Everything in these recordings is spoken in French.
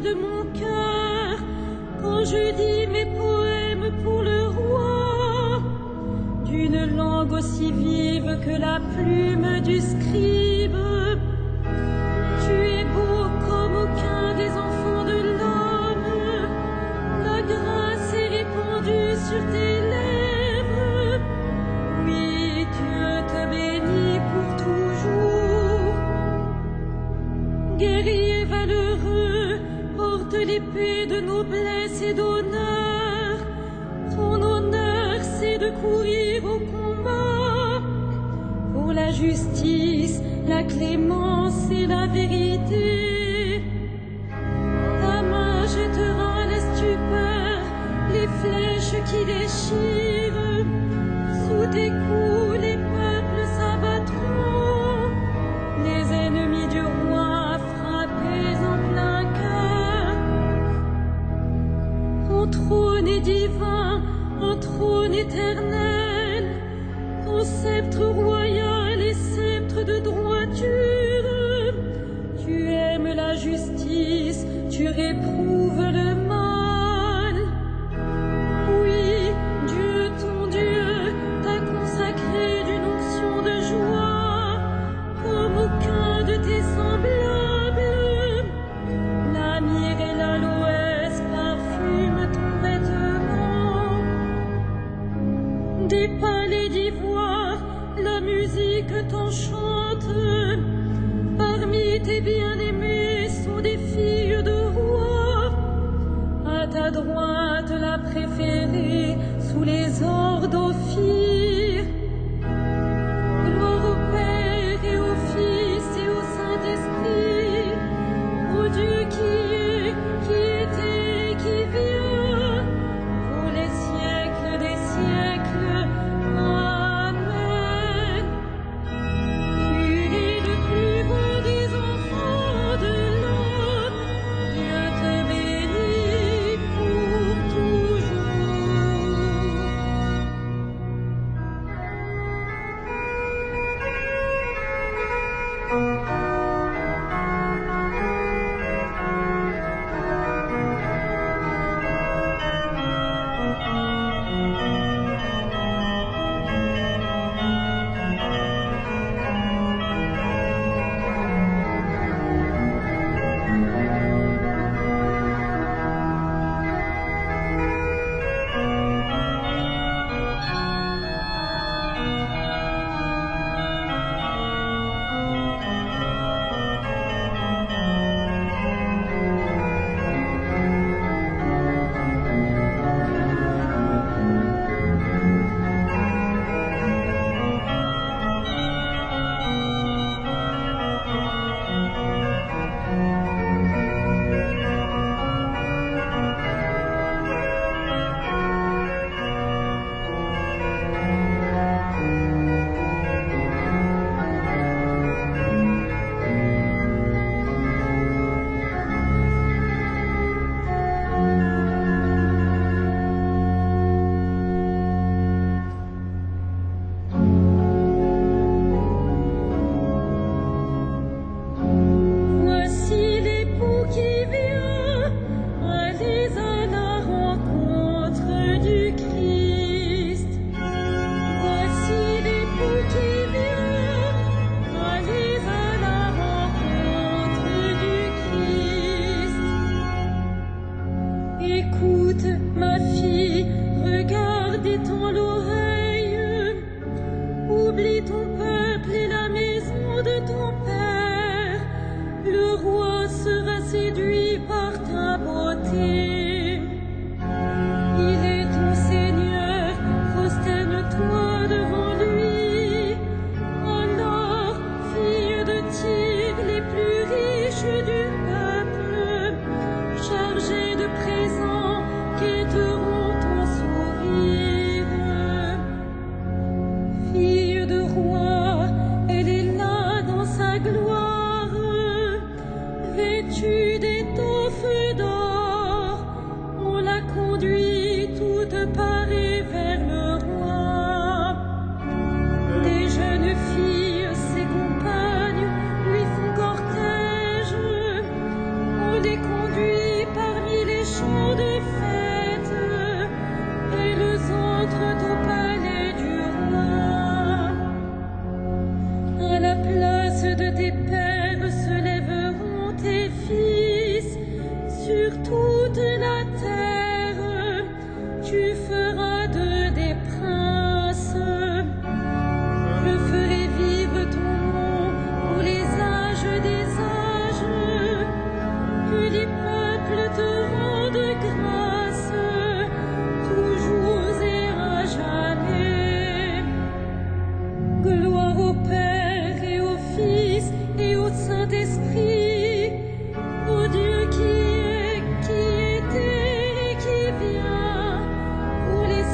de mon cœur quand je dis mes poèmes pour le roi, d'une langue aussi vive que la plume du scribe. Tu es beau comme aucun des enfants de l'homme, la grâce est répandue sur tes lèvres. Oui, Dieu te bénit pour toujours. Guerrier valeureux, porte l'épée de noblesse et d'honneur. Ton honneur, c'est de courir au combat pour la justice, la clémence et la vérité. Ta main jettera la stupeur, les flèches qui déchirent. Sous tes coups, les peuples s'abattront, les ennemis du roi frappés en plein cœur. Ton trône est divin, un trône éternel, ton sceptre royal est sceptre de droiture. Tu aimes la justice, tu réprouves le mal. Oui, Dieu, ton Dieu, t'a consacré d'une onction de joie, comme aucun de tes semblables. La myrrhe et l'aloès parfument ton vêtement. Des palais d'ivoire, la musique t'enchante. Parmi tes bien-aimés sont des filles de rois. À ta droite, la préférée, sous les ors d'Ophir. Gloire au Père et au Fils et au Saint-Esprit, au Dieu qui est, qui était et qui vient, pour les siècles des siècles. Amen. Tu es le plus beau des enfants de l'homme, Dieu te bénit pour toujours. tu feras d'eux des princes. Je ferai vivre ton nom pour les âges des âges, que les peuples te rendent grâce, toujours et à jamais. Gloire au Père et au Fils et au Saint-Esprit, au Dieu qui est, qui était et qui vient, pour les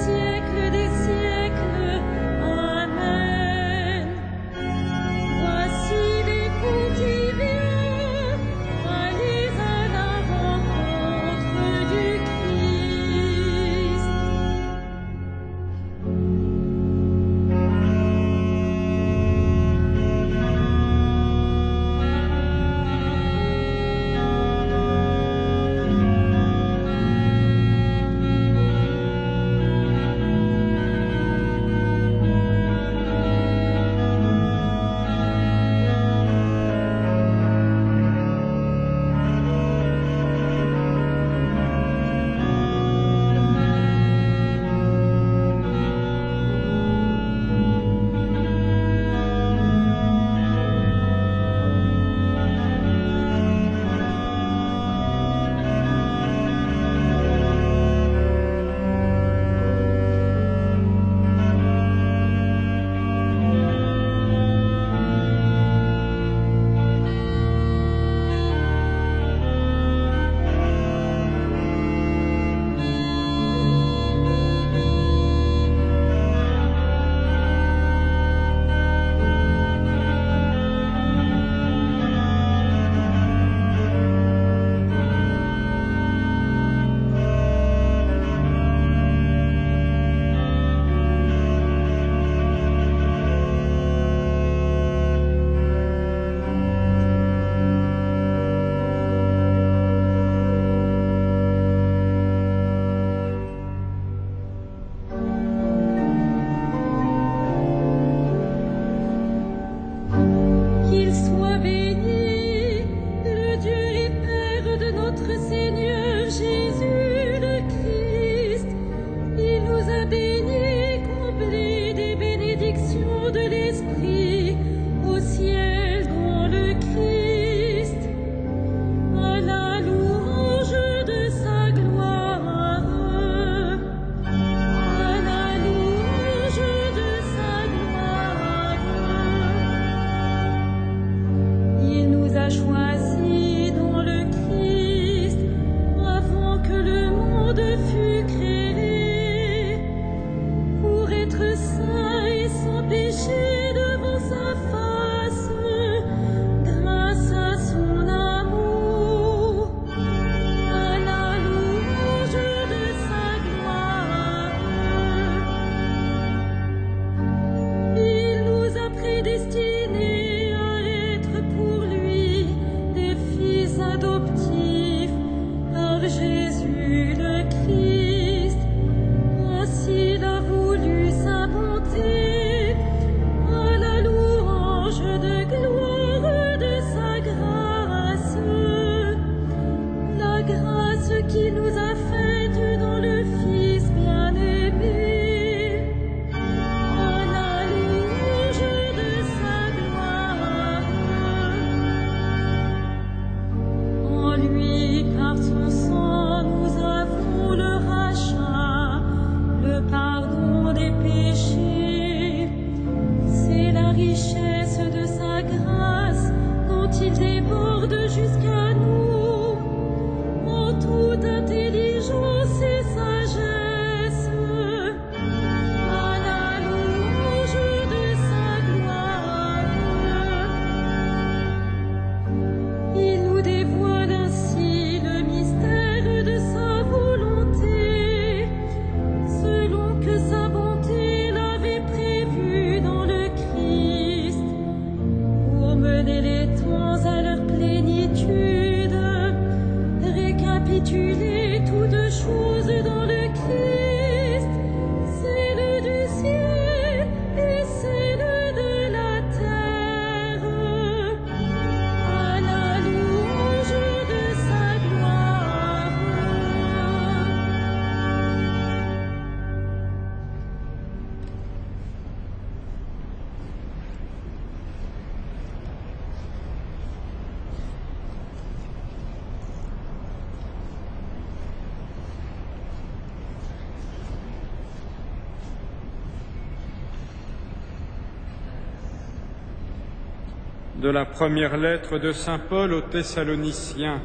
De la première lettre de saint Paul aux Thessaloniciens.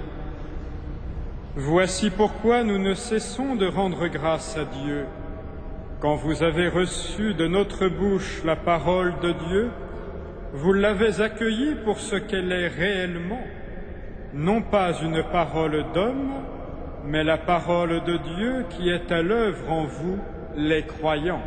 Voici pourquoi nous ne cessons de rendre grâce à Dieu. Quand vous avez reçu de notre bouche la parole de Dieu, vous l'avez accueillie pour ce qu'elle est réellement, non pas une parole d'homme, mais la parole de Dieu qui est à l'œuvre en vous, les croyants.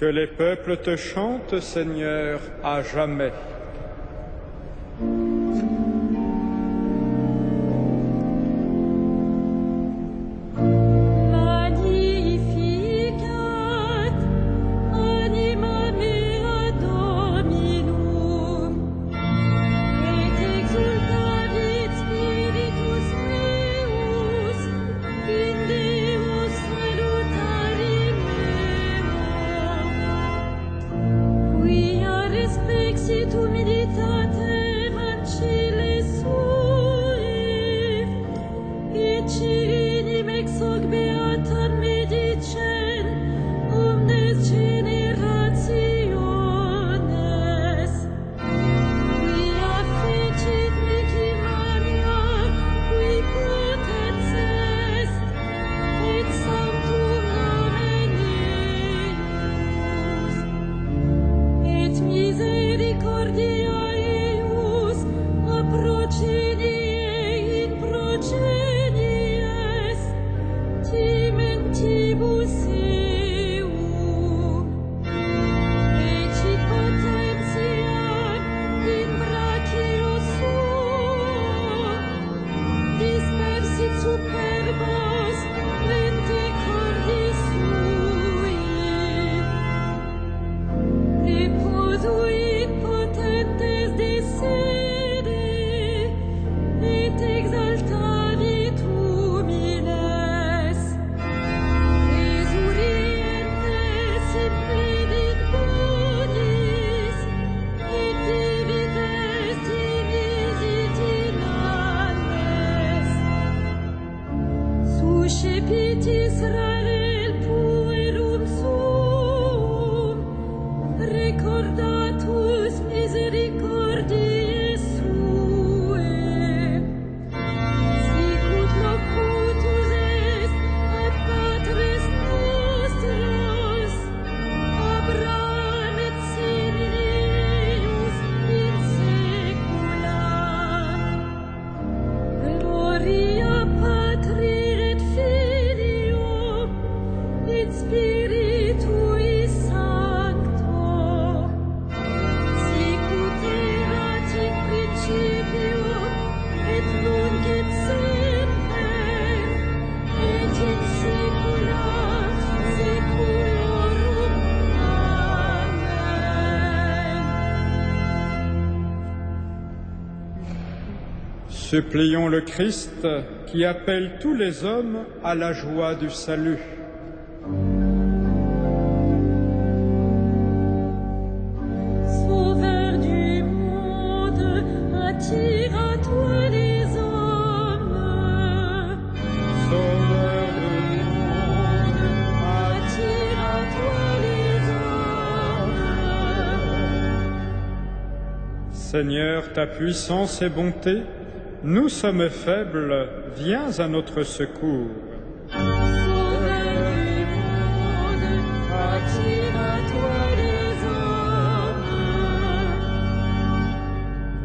Que les peuples te chantent, Seigneur, à jamais. Supplions le Christ qui appelle tous les hommes à la joie du salut. Sauveur du monde, attire à toi les hommes. Sauveur du monde, Attire à toi les hommes. Seigneur, ta puissance et bonté, nous sommes faibles, viens à notre secours. Sauveur du monde, attire à toi les hommes.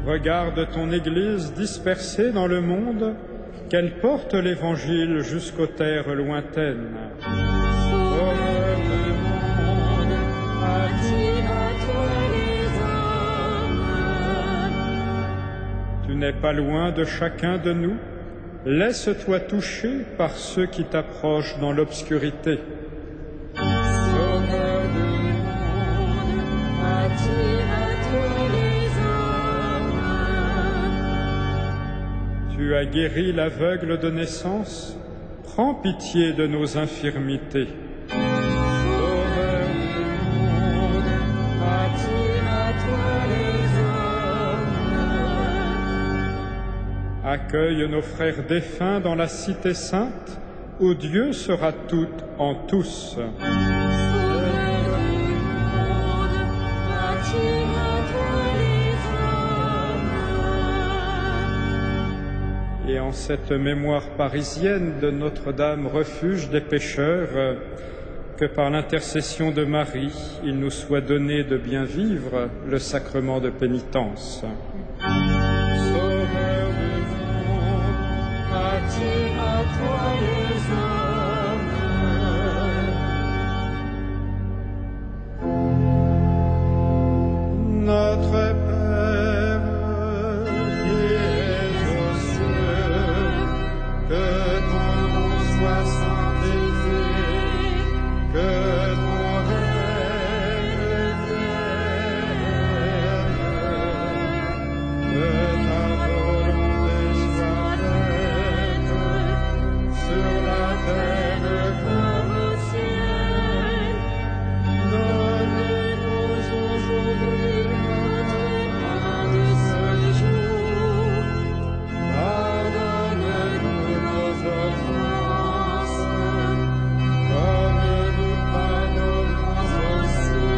Regarde ton Église dispersée dans le monde qu'elle porte l'Évangile jusqu'aux terres lointaines. Sauveur du monde, attire à toi les âmes. Tu n'es pas loin de chacun de nous. Laisse-toi toucher par ceux qui t'approchent dans l'obscurité. Sauveur du monde, attire à toi les âmes. Tu as guéri l'aveugle de naissance. Prends pitié de nos infirmités. Sauveur du monde, attire à toi les âmes. Accueille nos frères défunts dans la cité sainte, où Dieu sera tout en tous. Sauveur du monde, attire à toi les âmes. Et en cette mémoire parisienne de Notre-Dame, refuge des pécheurs, que par l'intercession de Marie, il nous soit donné de bien vivre le sacrement de pénitence. Sauveur du monde, Attire à toi les âmes. Notre Père, qui es aux cieux, que ton nom soit sanctifié, que ton règne vienne, que ta volonté soit faite sur la terre comme Au ciel, donne-nous aujourd'hui notre pain de ce jour. Pardonne-nous nos offenses, comme nous pardonnons aussi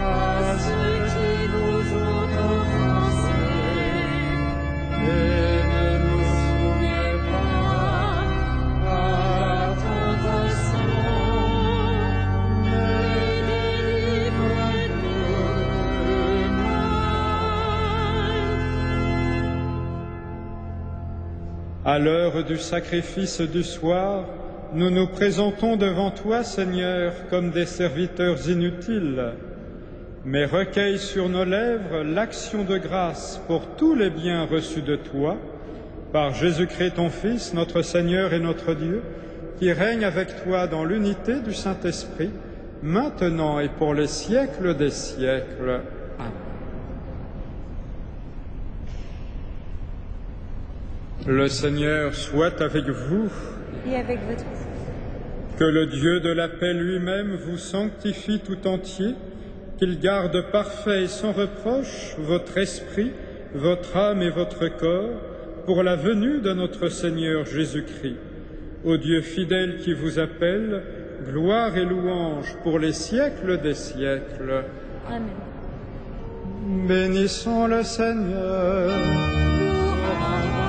à ceux qui nous ont offensés. Et ne nous soumets pas à la tentation, mais délivre-nous du mal. À l'heure du sacrifice du soir, nous nous présentons devant toi, Seigneur, comme des serviteurs inutiles, mais recueille sur nos lèvres l'action de grâce pour tous les biens reçus de toi, par Jésus-Christ ton Fils, notre Seigneur et notre Dieu, qui règne avec toi dans l'unité du Saint-Esprit, maintenant et pour les siècles des siècles. Amen. Le Seigneur soit avec vous. Et avec votre Que le Dieu de la paix lui-même vous sanctifie tout entier, qu'il garde parfait et sans reproche votre esprit, votre âme et votre corps, pour la venue de notre Seigneur Jésus-Christ. Au Dieu fidèle qui vous appelle, gloire et louange pour les siècles des siècles. Amen. Bénissons le Seigneur. Nous rendons